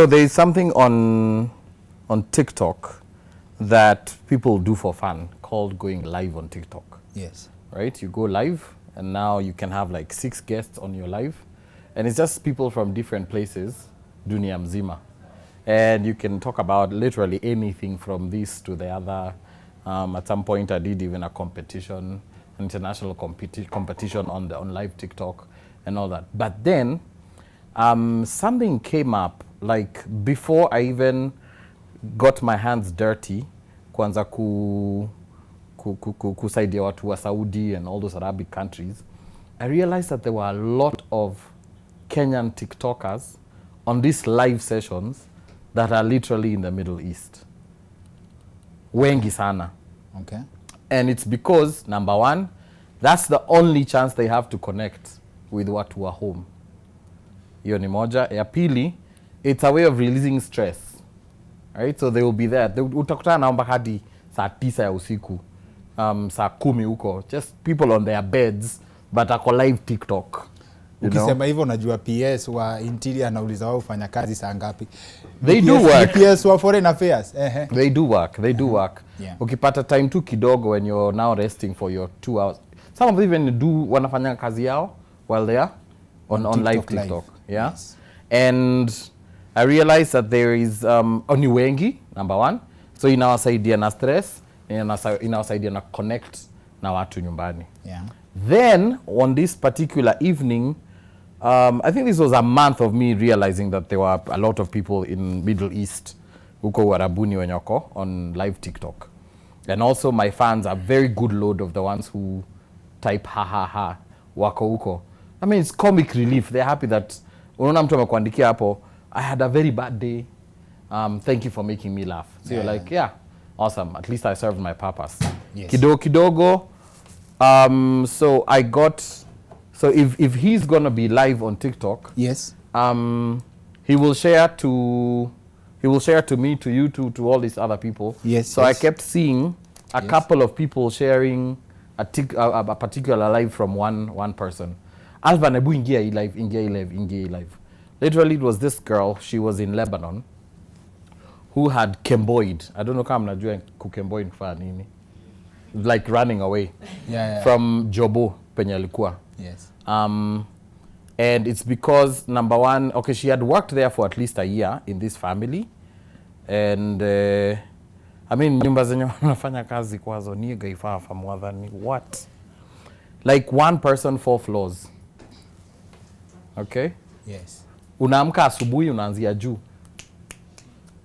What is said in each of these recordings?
So there is something on TikTok that people do for fun called going live on TikTok. Yes. Right? You go live and now you can have like 6 guests on your live. And it's just people from different places, dunia mzima. And you can talk about literally anything from this to the other. At some point I did even a competition, international competition on live TikTok and all that. But then something came up, like before I even got my hands dirty, kwanza kusaidia watu wa Saudi and all those Arabic countries, I realized that there were a lot of Kenyan TikTokers on these live sessions that are literally in the Middle East. Wengi sana. Okay. And it's because, number one, that's the only chance they have to connect with watu wa home. Hiyo ni moja. Ya pili, it's a way of releasing stress. Right? So they will be there. Utakutana nao mpaka hadi saa 9 ya usiku. Saa 10 huko. Just people on their beds, but ako live TikTok. Ukisema hivyo unajua PS wa interior anauliza wao ufanya kazi saa ngapi? They do work. PS wa foreign affairs. They do work. They do work. Yeah. Ukipata time tu kidogo when you're now resting for your 2 hours. Some of them even do wanafanya kazi yao while they are on live TikTok. Yeah. Yes. And I realized that there is ni wengi, number one. So inawasaidia na stress, inawasaidia na connect na watu nyumbani. Yeah. Then on this particular evening, I think this was a month of me realizing that there were a lot of people in Middle East huko Warabuni wenyoko on live TikTok. And also my fans, a very good load of the ones who type ha ha ha wako huko. I mean, it's comic relief. They're happy that unaona mtu amekuandikia hapo, I had a very bad day. Thank you for making me laugh. So you're like, yeah, awesome. At least I served my purpose. Yes. Kidogo. So I got, so if he's gonna be live on TikTok, Yes. he will share to me, to you, to all these other people. Yes. So yes. I kept seeing a couple of people sharing a particular live from one person. Alvan, ebu ingia live. Literally, it was this girl. She was in Lebanon, who had kemboid. I don't know kama mnajua kukemboid kwa nini. Like running away from Jobo penye alikuwa. Yes. And it's because, number one, okay, she had worked there for at least a year in this family. And I mean, nyumba zenye wanafanya kazi kwazo niga ifafa mwadhani. What? Like 1 person 4 floors. Okay? Yes. Unaamka asubuhi unaanzia juu.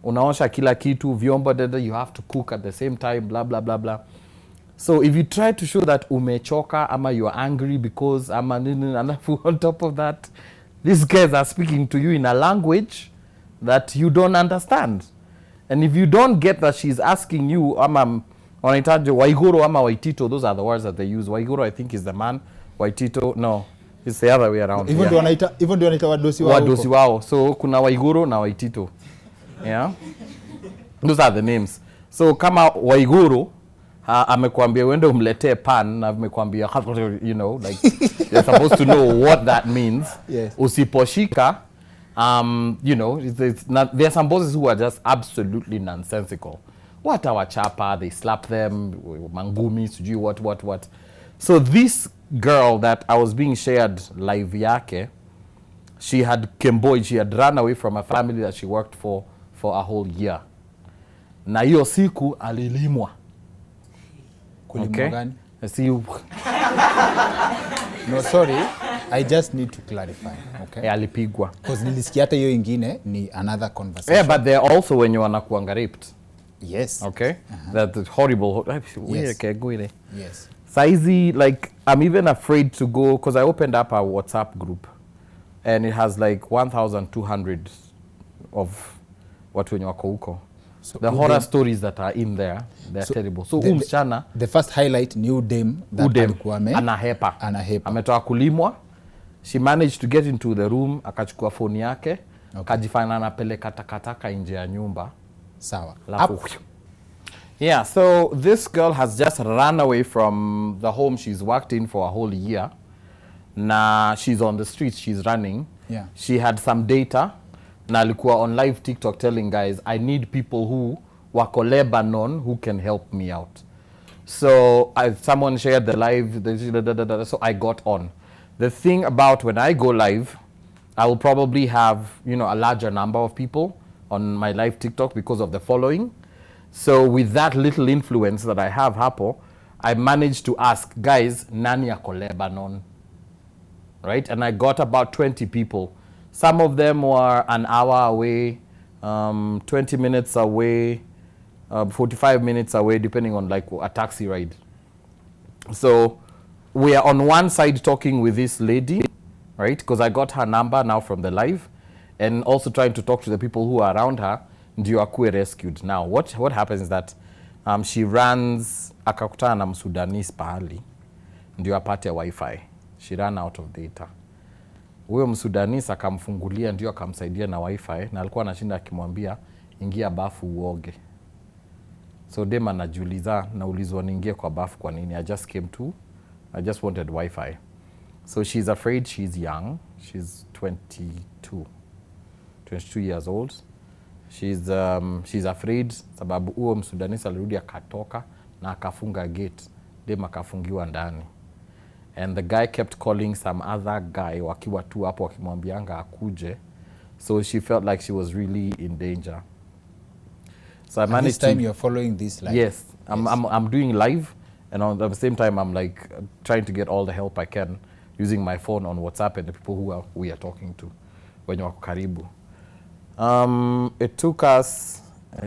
Unaosha kila kitu, vyombo dada, you have to cook at the same time, blah blah blah blah. So if you try to show that umechoka ama you are angry because ama on top of that, these guys are speaking to you in a language that you don't understand. And if you don't get that she's asking you ama wanaitaje Waiguru ama Waititu, those are the words that they use. Waiguru I think is the man, Waititu no, it's the other way around. Even ndio wanaita wadosi wao. Wadosi wao. So kuna Waiguru na Waititu. Yeah. Those are the names. So kama Waiguru amekuambia uende umletee pan na amekuambia you know, like you're supposed to know what that means. Yes. Usiposhika you know, it's not, there are some bosses who are just absolutely nonsensical. What our chapa, they slap them, mangumi, sijui what. So this girl that I was being shared live yake, she had kemboid, she had run away from a family that she worked for a whole year. Na hiyo siku alilimwa. Kulimwa gani? See you. No, sorry. I just need to clarify. Okay. Alipigwa. Because nilisikia hata hiyo ingine ni another conversation. Yeah, but they're also when you wanakuanga raped. Yes. Okay? That's horrible. Yes. Yes. Saizi, like, I'm even afraid to go, because I opened up a WhatsApp group, and it has like 1,200 of watu wenye wako huko. So the horror stories that are in there, they're terrible. So msichana, the first highlight, new dame that alikuwa anahepa. Ametoka kulimwa. She managed to get into the room, akachukua phone yake, kajifanya anapeleka takataka nje ya nyumba. Sawa. Yeah, so this girl has just run away from the home she's worked in for a whole year. Now she's on the streets, she's running. Yeah. She had some data na alikuwa on live TikTok telling guys I need people who wako Lebanon who can help me out. So someone shared the live, so I got on. The thing about when I go live, I will probably have, you know, a larger number of people on my live TikTok because of the following. So with that little influence that I have hapo, I managed to ask guys, nani yako Lebanon? Right? And I got about 20 people. Some of them were an hour away, 20 minutes away, 45 minutes away, depending on like a taxi ride. So we are on one side talking with this lady, right? Because I got her number now from the live, and also trying to talk to the people who are around her, ndio akuwe rescued. Now, what happens is that she runs, akakutana na Msudanese pahali, ndio apate wifi. She ran out of data. Huyo Msudanese akamfungulia, ndio akamsaidia na wifi, na alikuwa anashinda akimwambia ingia bafu uoge. So dem anajiuliza, naulizwa niingie kwa bafu kwa nini? I just wanted wifi. So she's afraid, she's young. She's 22 years old. She's afraid sababu huo Msudanese alirudi akatoka na akafunga gate. Dem akafungiwa ndani. And the guy kept calling some other guy wakiwa tu hapo wakimwambianga akuje. So she felt like she was really in danger. So I managed this time you're following this live? Yes, I'm doing live, and at the same time I'm like trying to get all the help I can using my phone on WhatsApp and the people we are talking to when wako karibu. It took us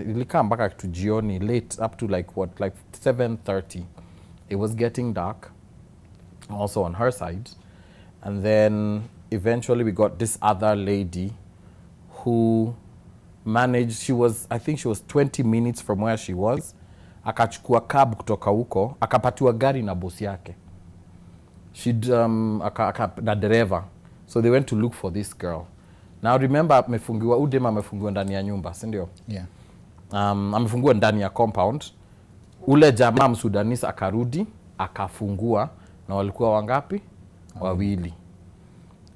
ilikaa mpaka to jioni late, up to like 7:30. It was getting dark also on her side, and then eventually we got this other lady who managed, I think she was 20 minutes from where she was. Akachukua cab kutoka huko, akapatiwa gari na bosi yake. Na dereva. So they went to look for this girl. Now remember, amefungiwa ndani ya nyumba, si ndio? Yeah. Amefungiwa ndani ya compound. Ule jamaa Msudanese akarudi, akafungua, na walikuwa wangapi? Wawili.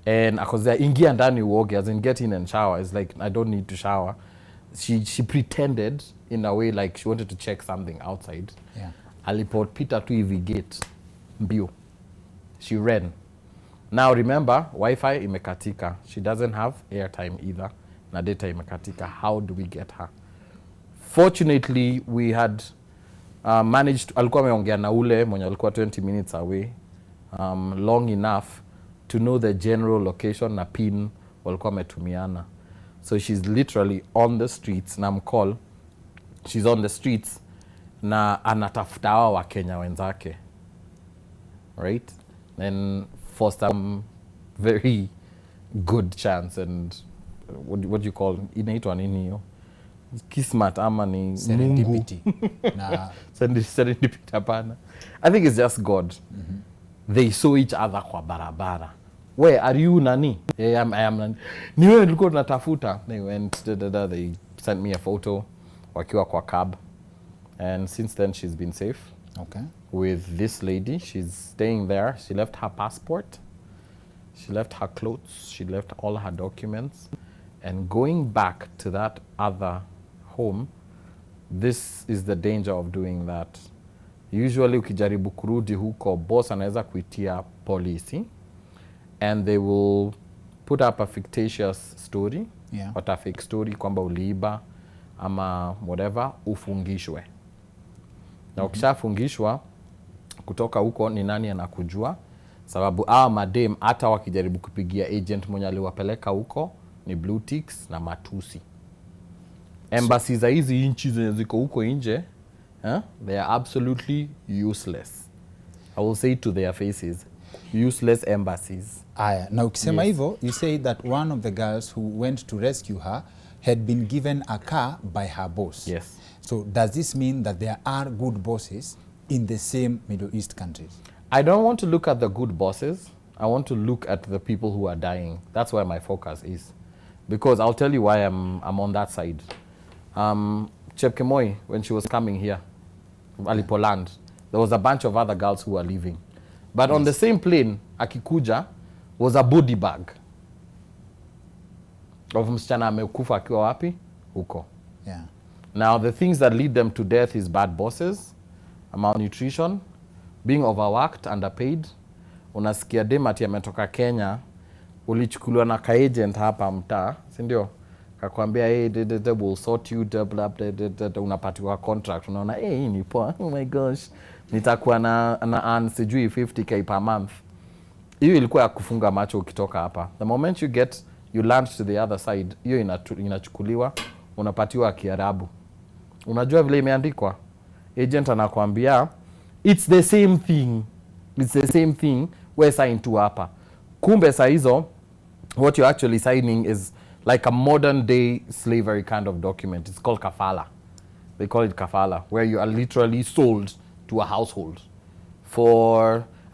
And akazia ingia ndani uoge, as in get in and shower. It's like, I don't need to shower. She pretended in a way like she wanted to check something outside. Yeah. Alipopita tu hivi gate mbio. She ran. Now remember, wifi imekatika. She doesn't have airtime either. Na data imekatika. How do we get her? Fortunately, we had managed, alikuwa ameongea na ule mwenye alikuwa 20 minutes away, long enough to know the general location na pin walikuwa wametumiana. So she's literally on the streets, na mcall, she's on the streets na anatafuta hawa wa Kenya wenzake, right? And for some very good chance and what do you call, inaitwa nini hiyo? Kismat ama ni serendipity. Na serendipity hapana. I think it's just God. They saw each other kwa barabara. Where are you nani? I am nani. Ni wewe nilikuwa natafuta. They went, they sent me a photo wakiwa kwa cab. And since then she's been safe. Okay. With this lady, she's staying there. She left her passport. She left her clothes. She left all her documents. And going back to that other home, this is the danger of doing that. Usually ukijaribu kurudi huko, boss anaweza kuitia polisi, and they will put up a fictitious story. Yeah. What a fake story kwamba uliiba ama whatever, ufungishwe. Na ukishafungishwa kutoka huko ni nani anakujua, sababu madem hata wakijaribu kupigia agent mwenye aliwapeleka huko ni blue ticks na matusi. Embassies za hizi nchi ziko huko nje, they are absolutely useless. I will say to their faces, useless embassies. Aya, na ukisema Yes. hivyo, you say that one of the girls who went to rescue her had been given a car by her boss. Yes. So does this mean that there are good bosses in the same Middle East countries? I don't want to look at the good bosses. I want to look at the people who are dying. That's where my focus is. Because I'll tell you why I'm on that side. Chepkemoi, when she was coming here, alipoland, there was a bunch of other girls who were leaving. But on the same plane, akikuja, was a body bag. of msichana amekufa akiwa wapi huko. Yeah. Now the things that lead them to death is bad bosses, malnutrition, being overworked, underpaid. Unasikia dem ati ametoka Kenya, ulichukuliwa na ka agent hapa mtaa, si ndio? Kakwambia hey, we'll sort you unapatiwa contract, unaona hii ni poa, oh my gosh, nitakuwa na earn sijui 50k per month. Hiyo ilikuwa ya kufunga macho ukitoka hapa. The moment you land to the other side, hiyo inachukuliwa, unapatiwa Kiarabu. Unajua vile imeandikwa? Agent anakuambia it's the same thing. It's the same thing. We sign tu hapa. Kumbe saa hizo what you're actually signing is like a modern day slavery kind of document. It's called kafala. They call it kafala, where you are literally sold to a household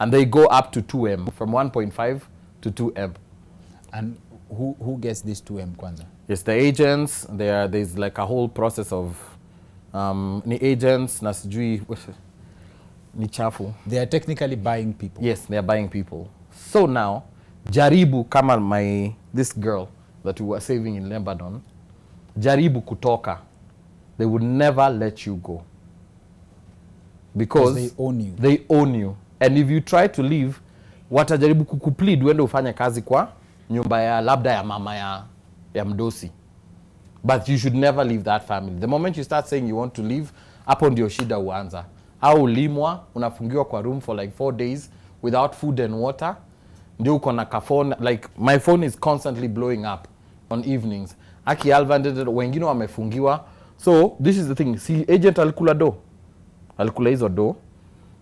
and they go up to 2M, from 1.5 to 2M. And who gets this 2M kwanza? It's the agents. There's like a whole process of ni agents na sijui ni chafu. They are technically buying people. Yes, they are buying people. So now jaribu kama this girl that we were saving in Lebanon, jaribu kutoka. They would never let you go. Because they own you. They own you. And if you try to leave, watajaribu kukuplead uende ufanye kazi kwa nyumba ya labda ya mama ya mdosi. But you should never leave that family. The moment you start saying you want to leave, hapo ndio shida uanza. Au ulimwa, unafungiwa kwa room for like 4 days without food and water. Ndio uko na ka phone, like my phone is constantly blowing up on evenings. Aki Alvan, wengine wamefungiwa. So this is the thing. See, agent alikula do. Alikula hizo do.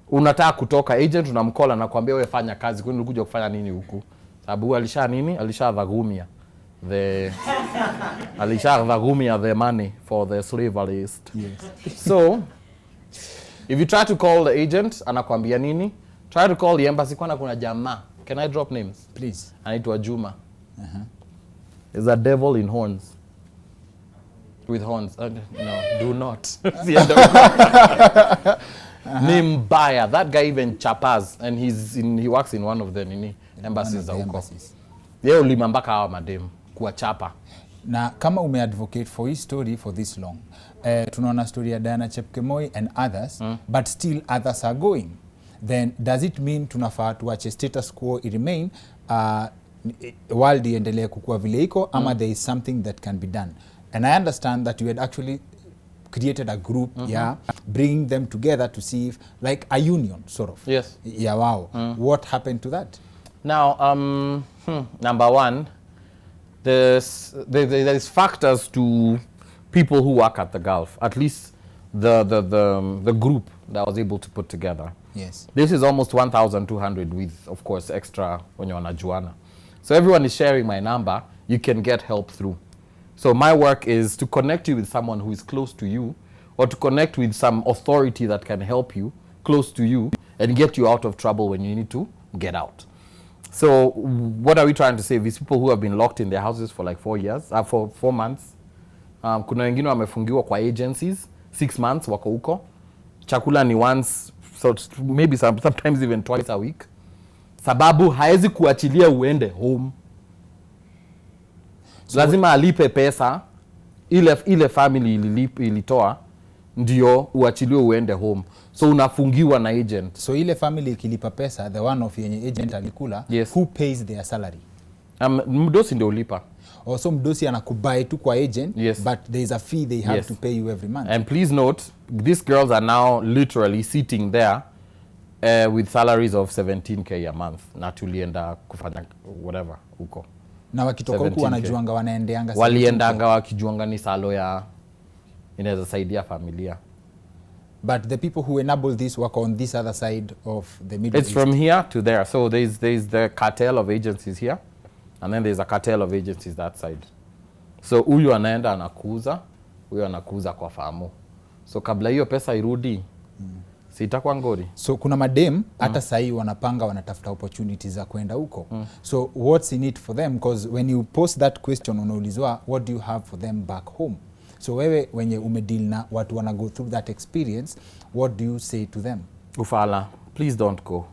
Unataka kutoka, agent unamcall na kuambia wewe fanya kazi, kwani ulikuja kufanya nini huku? Sababu alishadhagumia the money for the slaverist. Yes. So if you try to call the agent, anakuambia nini? Try to call the embassy, kuna jamaa. Can I drop names? Please. Anaitwa Juma. There's a devil in horns. With horns. No, do not. Ni mbaya. That guy even chapas, and he works in one of the embassies huko. Yeye ulima mpaka hawa madem kuwa chapa. Na kama umeadvocate for his story for this long, tunaona story ya Diana Chepkemoi and others, but still others are going. Then does it mean tunafaa tuache status quo remain while iendelee kukua vile iko, ama there is something that can be done? And I understand that you had actually created a group, bringing them together to see if, like a union, sort of. Yes. Yeah, wow. What happened to that? Now, number one, there's factors to people who work at the Gulf, at least the group that I was able to put together. Yes. This is almost 1,200 with, of course, extra when you're on a Juana. So everyone is sharing my number. You can get help through. So my work is to connect you with someone who is close to you, or to connect with some authority that can help you, close to you, and get you out of trouble when you need to get out. So what are we trying to say? These people who have been locked in their houses for like 4 months. Kuna wengine wamefungiwa kwa agencies, 6 months wako huko. Chakula ni once, so maybe sometimes even twice a week. Sababu haezi kuachilia uende home. So lazima alipe pesa, ile family ilitoa, ndio uachiliwe uende home. So unafungiwa na agent. So ile family ikilipa pesa, the one of yenye agent alikula, yes, who pays their salary? Mdosi ndio ulipa. Also mdosi anakubai tu kwa agent, yes, but there is a fee they have, yes, to pay you every month. And please note, these girls are now literally sitting there with salaries of 17k a month. Na tulienda kufanya whatever huko. Na wakitoka huku wanajuanga wanaendeanga. Waliendanga wakijuanga ni salo ya inaweza saidia familia. But the people who enable this work on this other side of the Middle East. It's from here to there. So there's the cartel of agencies here, and then there's a cartel of agencies that side. So huyu anaenda anakuuza, huyu anakuuza kwa famu. So kabla hiyo pesa irudi, sitakuwa ngori. So kuna madem hata sahi wanapanga wanatafuta opportunities za kwenda huko. So what's in it for them? Because when you post that question unaulizwa, what do you have for them back home? So wewe wenye umedeal na watu wana go through that experience, what do you say to them? Ufala, please don't go.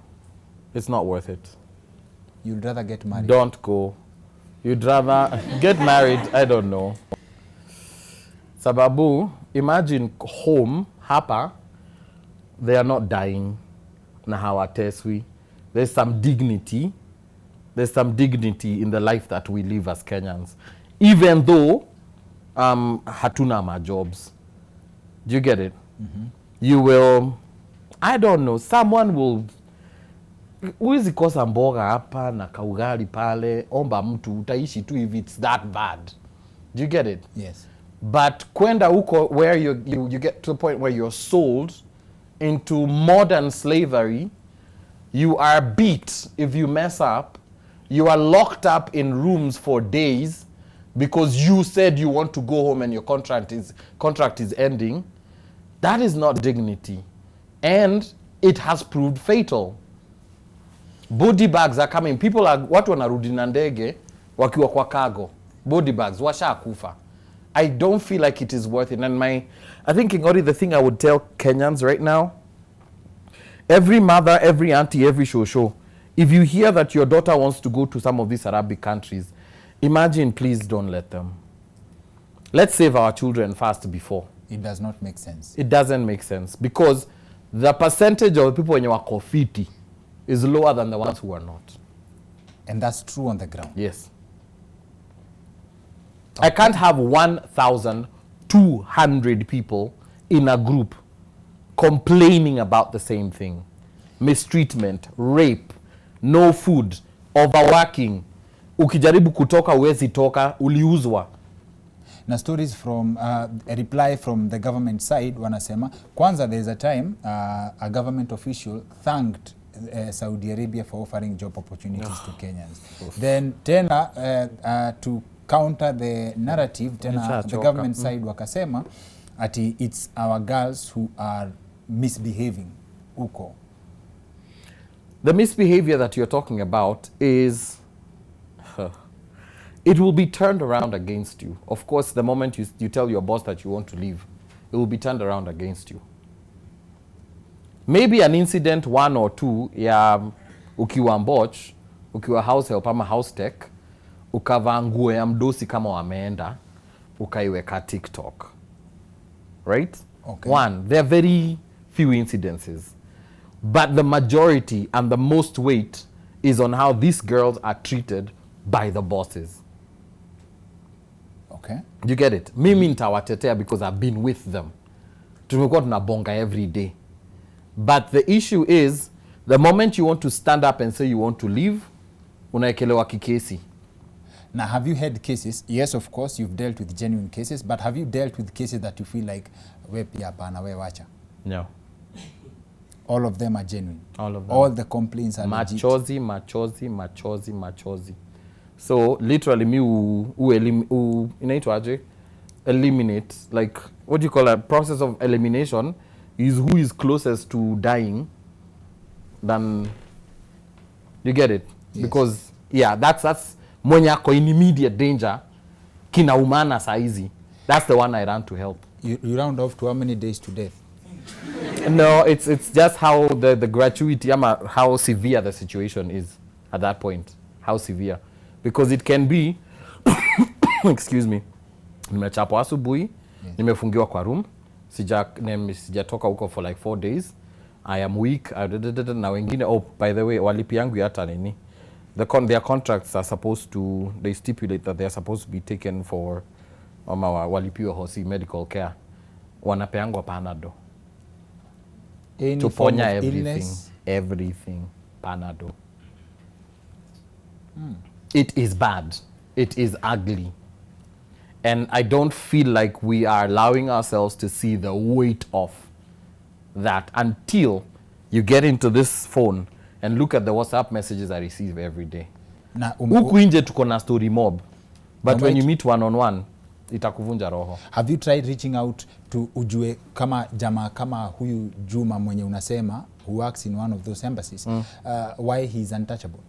It's not worth it. You'd rather get married. Don't go. You'd rather get married, I don't know. Sababu, imagine home, hapa, they are not dying. Na hawateswi. There's some dignity. There's some dignity in the life that we live as Kenyans. Even though hatuna ma jobs. Do you get it? You will, I don't know, someone will, uwezi kosa mboga hapa na kaugali pale, omba mtu, utaishi tu if it's that bad. Do you get it? Yes. But kwenda huko where you get to a point where you're sold into modern slavery, you are beat if you mess up, you are locked up in rooms for days because you said you want to go home and your contract is ending. That is not dignity. And it has proved fatal. Body bags are coming. People are, watu wanarudi na ndege wakiwa kwa cargo. Body bags, washakufa. I don't feel like it is worth it. And I think, Ingori, the thing I would tell Kenyans right now, every mother, every auntie, every shosho, if you hear that your daughter wants to go to some of these Arabic countries, imagine, please don't let them. Let's save our children first before. It does not make sense. It doesn't make sense because the percentage of people when you are kofiti is lower than the ones who are not. And that's true on the ground. Yes. Okay. I can't have 1,200 people in a group complaining about the same thing. Mistreatment, rape, no food, overworking. Ukijaribu kutoka uwezi toka, uliuzwa. Na stories from a reply from the government side wanasema kwanza there's a time a government official thanked Saudi Arabia for offering job opportunities to Kenyans. Then tena to counter the narrative tena the government side wakasema ati it's our girls who are misbehaving uko. The misbehavior that you're talking about is it will be turned around against you. Of course, the moment you tell your boss that you want to leave, it will be turned around against you. Maybe an incident, one or two, ya ukiwa mboch, ukiwa house help ama house tech, ukavaa nguo ya mdosi kama wameenda, ukaiweka TikTok. Right? Okay. One, there are very few incidences. But the majority and the most weight is on how these girls are treated by the bosses. Okay. You get it? Mimi nitawatetea because I've been with them. Tumekuwa tunabonga every day. But the issue is, the moment you want to stand up and say you want to leave, unaekelewa kikesi. Now, have you had cases? Yes, of course, you've dealt with genuine cases, but have you dealt with cases that you feel like, we pia pana, we wacha? No. All of them are genuine? All of them. All the complaints are legit? Machozi. So, literally, me inaitwaje? Eliminate. Like, what do you call that? Process of elimination is who is closest to dying than... You get it? Yes. Because, yeah, that's mwenye ako in immediate danger, kinaumana saizi. That's the one I ran to help. You round off to how many days to death? No, it's just how the gratuity, how severe the situation is at that point. How severe. Because it can be, excuse me, nimechapwa asubuhi, nimefungiwa kwa room, sijatoka huko for like 4 days, I am weak, na wengine, oh, by the way, walipi yangu hata nini. Their contracts are supposed to, they stipulate that they are supposed to be taken for walipiwa hosi medical care. Wanapeangwa Panado. Any to form ponya of everything. illness? Everything. Panado. It is bad. It is ugly. And I don't feel like we are allowing ourselves to see the weight of that until you get into this phone and look at the WhatsApp messages I receive every day. Huku nje tuko na story mob. But when you meet one-on-one, itakuvunja roho. Have you tried reaching out to ujue kama jamaa kama huyu Juma mwenye unasema who works in one of those embassies, why he's untouchable?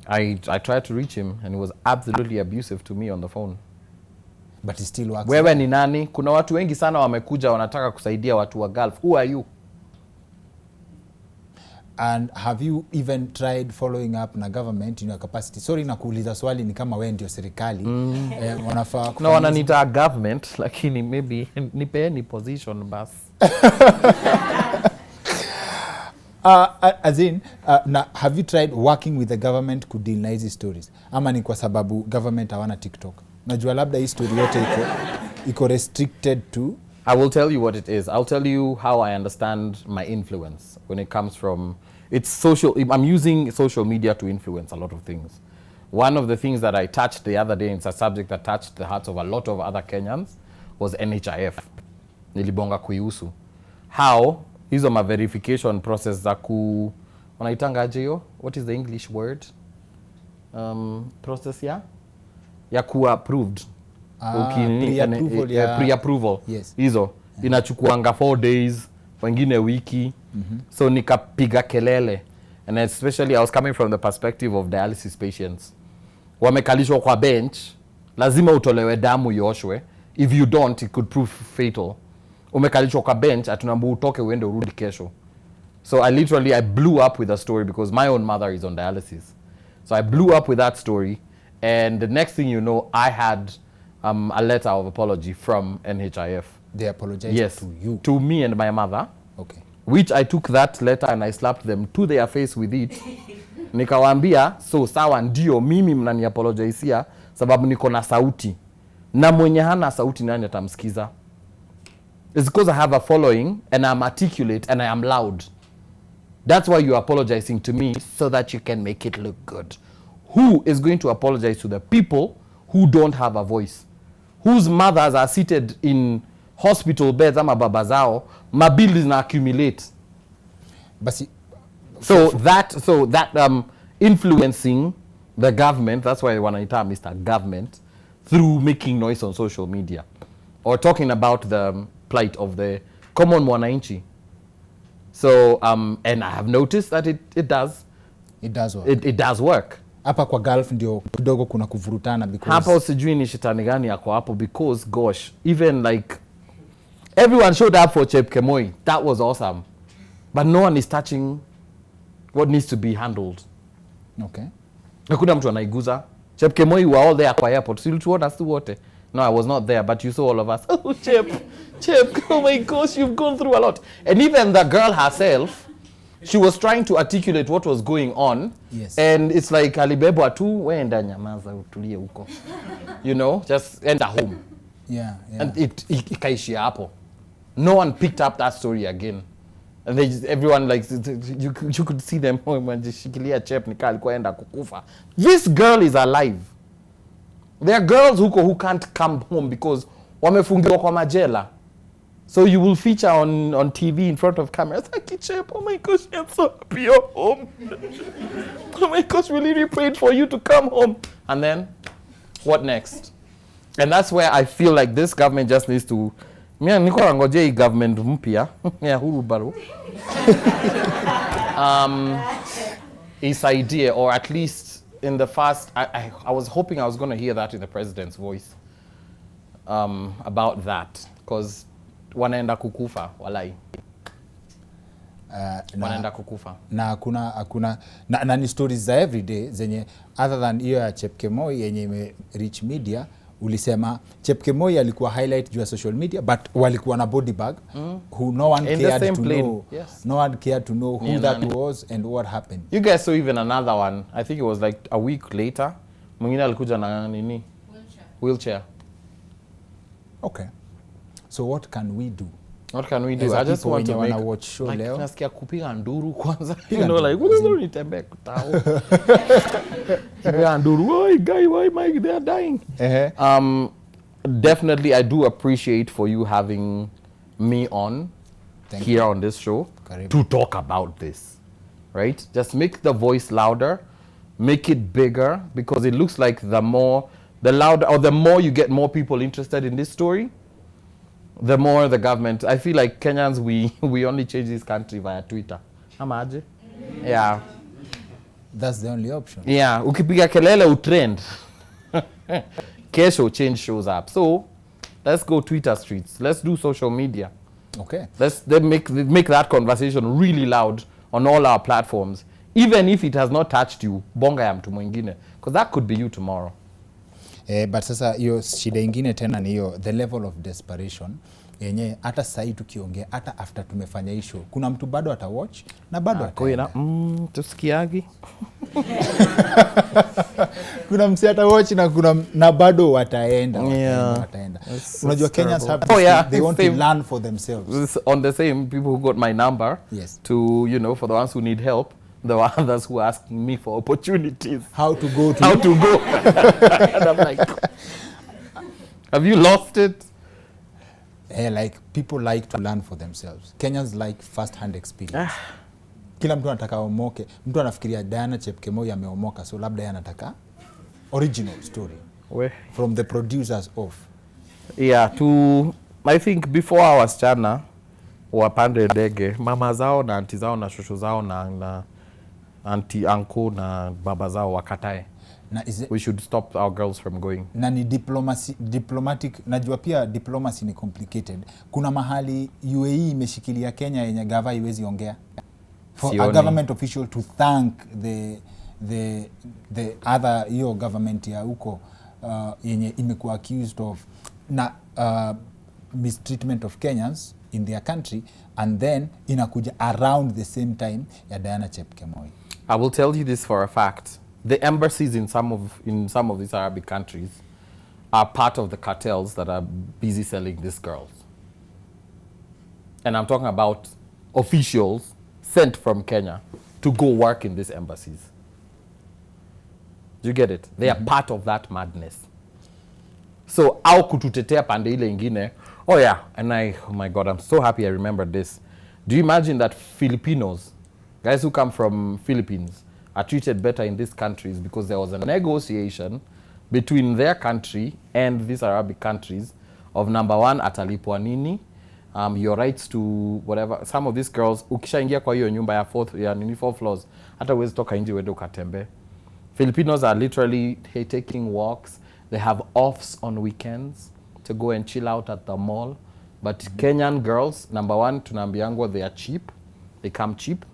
I tried to reach him and he was absolutely abusive to me on the phone. But he still works. Wewe ni nani? Kuna watu wengi sana wamekuja wanataka kusaidia watu wa Gulf. Who are you? And have you even tried following up na government in your capacity? Sorry na kuuliza swali ni kama wewe ndio serikali. Wanafaa no wananiita government lakini maybe nipeeni position bas. As in, have you tried working with the government to deal na hizi stories? Ama ni kwa sababu government hawana TikTok? Najua labda hii story yote iko restricted to... I will tell you what it is. I'll tell you how I understand my influence when it comes from... It's social... I'm using social media to influence a lot of things. One of the things that I touched the other day, and it's a subject that touched the hearts of a lot of other Kenyans, was NHIF. Nilibonga kuihusu. How... hizo ma verification process za wanaitanga aje hiyo? What is the English word? Process ya ku approved. Pre-approval. Yes. Hizo inachukuanga 4 days, wengine wiki. So nikapiga kelele, and especially I was coming from the perspective of dialysis patients. Wamekalishwa kwa bench, lazima utolewe damu yoshwe. If you don't, it could prove fatal. Umekalishwa kwa bench, atunambu utoke uende urudi kesho. So I blew up with a story because my own mother is on dialysis. So I blew up with that story, and the next thing you know, I had a letter of apology from NHIF. They apologized to you? To me and my mother. Okay. Which I took that letter and I slapped them to their face with it. Nikawaambia, so sawa ndio mimi mnani apologizeia sababu niko na sauti. Na mwenye hana sauti nani atamsikiza? It's because I have a following and I'm articulate and I am loud. That's why you're apologizing to me, so that you can make it look good. Who is going to apologize to the people who don't have a voice? Whose mothers are seated in hospital beds ama baba zao, mabilis na accumulate. Basi, so that influencing the government, that's why wanaita Mr. Government, through making noise on social media or talking about the plight of the common mwananchi. So and I have noticed that it does work. It does work. Hapa kwa Gulf ndio kidogo kuna kuvurutana because hapa sijui ni shetani gani yako hapo, because gosh, even like everyone showed up for Chepkemoi. That was awesome. But no one is touching what needs to be handled. Okay. Hakuna mtu anaiguza. Chepkemoi were all there kwa airport. Silituona si wote. No, I was not there, but you saw all of us. Oh, Chep, oh my gosh, you've gone through a lot. And even the girl herself, she was trying to articulate what was going on. Yes. And it's like, alibebwa tu, wenda nyamaza utulie huko. You know, just enter home. Yeah. And ikaishia hapo. No one picked up that story again. And everyone, like, you could see them wanjishikilia Chep nika alikuwa enda kukufa. This girl is alive. There are girls who can't come home because wamefungiwa kwa majela. So you will feature on TV in front of cameras. Like, Chep, oh my gosh, I'm so happy you're home. Oh my gosh, we really prayed for you to come home. And then, what next? And that's where I feel like this government just needs to... Mia niko nangoje hii government mpya ya huru baro. Idea, or at least in the first... I was hoping I was going to hear that in the president's voice. About that. Because wanaenda kukufa, walai. Wanaenda kukufa. Na hakuna na ni stories za everyday zenye other than hiyo ya Chepkemoi yenye ime reach media. Ulisema Chepkemoi alikuwa highlight juu ya social media, but walikuwa na body bag who no one cared to know. Yes. No one cared to know who that was and what happened. You guys saw even another one. I think it was like a week later. Mwingine alikuja na nini? Wheelchair. Okay. So what can we do? What can we do? I just want to make watch show like, leo. Nasikia kupiga nduru kwanza. You know, like, what is nitembea kutao? Kupiga nduru. Why guy, why Mike, they are dying. Definitely I do appreciate for you having me on here on this show to talk about this. Right? Just make the voice louder, make it bigger, because it looks like the more you get more people interested in this story, the more the government... I feel like Kenyans, we only change this country via Twitter. Amaje? Yeah. That's the only option. Yeah. Ukipiga kelele utrend. Kesho change shows up. So, let's go Twitter streets. Let's do social media. Okay. Let's make that conversation really loud on all our platforms, even if it has not touched you, bonga ya mtu mwingine, because that could be you tomorrow. But sasa hiyo shida ingine tena ni hiyo the level of desperation yenye hata sasa tukiongea hata after tumefanya hii show kuna mtu bado atawatch na bado ataenda. Tusikiagi. Kuna msi atawatch na bado wataenda. Unajua Kenyans have they want to learn for themselves. On the same people who got my number, yes, to for the ones who need help, there were others who asked me for opportunities. How to go. And I'm like, have you lost it? Like people like to learn for themselves. Kenyans like first-hand experience. Kila mtu anataka omoke. Mtu anafikiria Diana Chepkemoi ameomoka, so labda yeye anataka original story. From the producers of. Yeah, I think before our wasichana wapande ndege, mama zao na aunti zao na shushu zao na auntie, uncle na baba zao wakatae. We should stop our girls from going. Na ni diplomatic, najua pia diplomacy ni complicated. Kuna mahali UAE imeshikilia Kenya yenye gava iwezi ongea. For a government official to thank the other government ya huko yenye imekuwa accused of mistreatment of Kenyans in their country, and then inakuja around the same time ya Diana Chepkemoi. I will tell you this for a fact. The embassies in some of these Arabic countries are part of the cartels that are busy selling these girls. And I'm talking about officials sent from Kenya to go work in these embassies. Do you get it? They are part of that madness. So, au kututetea pande ile ingine. Oh yeah, and oh my God, I'm so happy I remembered this. Do you imagine that Filipinos, guys who come from Philippines, are treated better in these countries because there was a negotiation between their country and these Arabic countries of number one, atalipwa nini, your rights to whatever. Some of these girls, ukishaingia kwa hiyo nyumba ya 4 floors, hata uwezi toka nje uende ukatembe. Filipinos are literally taking walks. They have offs on weekends to go and chill out at the mall. But Kenyan girls, number one, tunaambiangwa they are cheap. They come cheap.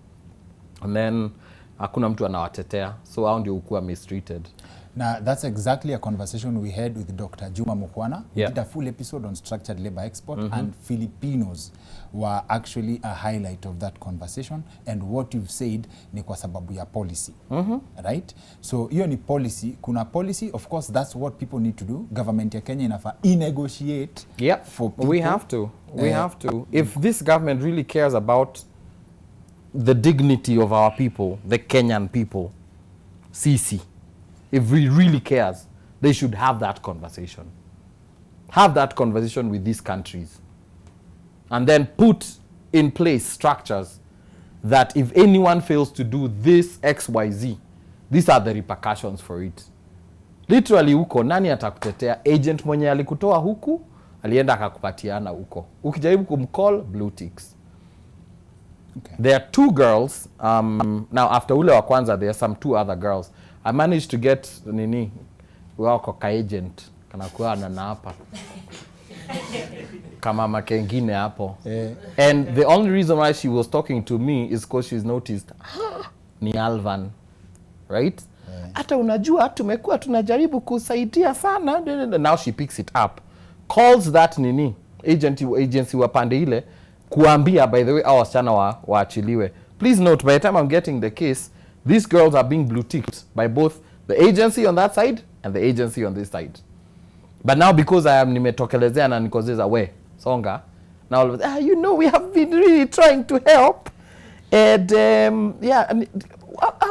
And then hakuna mtu anawatetea, so hao ndio ukuwa mistreated. Now that's exactly a conversation we had with Dr. Juma Mukwana. We did a full episode on structured labor export, and Filipinos were actually a highlight of that conversation. And what you've said ni kwa sababu ya policy, right? So hiyo ni policy. Kuna policy, of course, that's what people need to do. Government ya Kenya inafaa negotiate for people. We have to. If this government really cares about the dignity of our people, the Kenyan people, CC, if we really cares, they should have that conversation. Have that conversation with these countries. And then put in place structures that if anyone fails to do this XYZ, these are the repercussions for it. Literally huko, nani atakutetea? Agent mwenye alikutoa huku, alienda akakupatiana huko. Ukijaribu kumcall, blue ticks. Okay. There are 2 girls. Now after ule wa kwanza, there are some 2 other girls. I managed to get wako ka agent kana kuwa na hapa kama makengine hapo. And the only reason why she was talking to me is because she's noticed ni Alvan, right? Hata unajua tumekuwa tunajaribu kusaidia sana. Now she picks it up, calls that agency wa pande ile kuambia, by the way, our wasichana waachiliwe. Please note, by the time I'm getting the case, these girls are being blue-ticked by both the agency on that side and the agency on this side. But now because I am nimetokelezea na nikozeza songa, now we have been really trying to help. And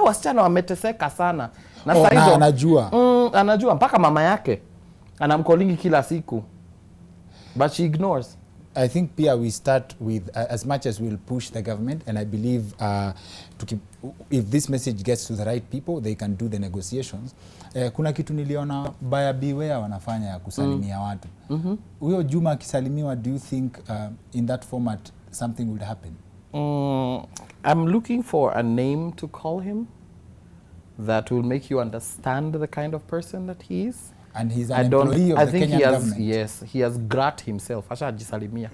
wasichana wameteseka sana. Na anajua. Anajua mpaka mama yake anamcallingi kila siku. But she ignores. I think pia we start with as much as we'll push the government, and I believe if this message gets to the right people, they can do the negotiations. Kuna kitu niliona Buyer Beware wanafanya ya kusalimia watu. Huyo Juma akisalimiwa, do you think in that format something would happen? I'm looking for a name to call him that will make you understand the kind of person that he is. And he's an employee of the Kenyan government. Yes, he has grat himself. Asha jisalimia.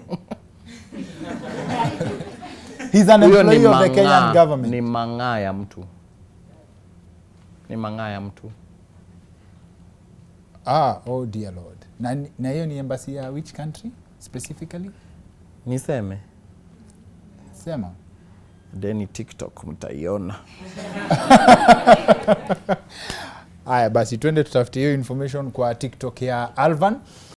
He's an Huyo employee ni of the Kenyan mang'aa. government. Ni mang'aa ya mtu. Ni mang'aa ya mtu. Oh dear Lord. Na hiyo ni embassy ya which country specifically? Niseme. Sema. Deni TikTok mtaiona. Haya basi twende tutafute hiyo information kwa TikTok ya Alvan.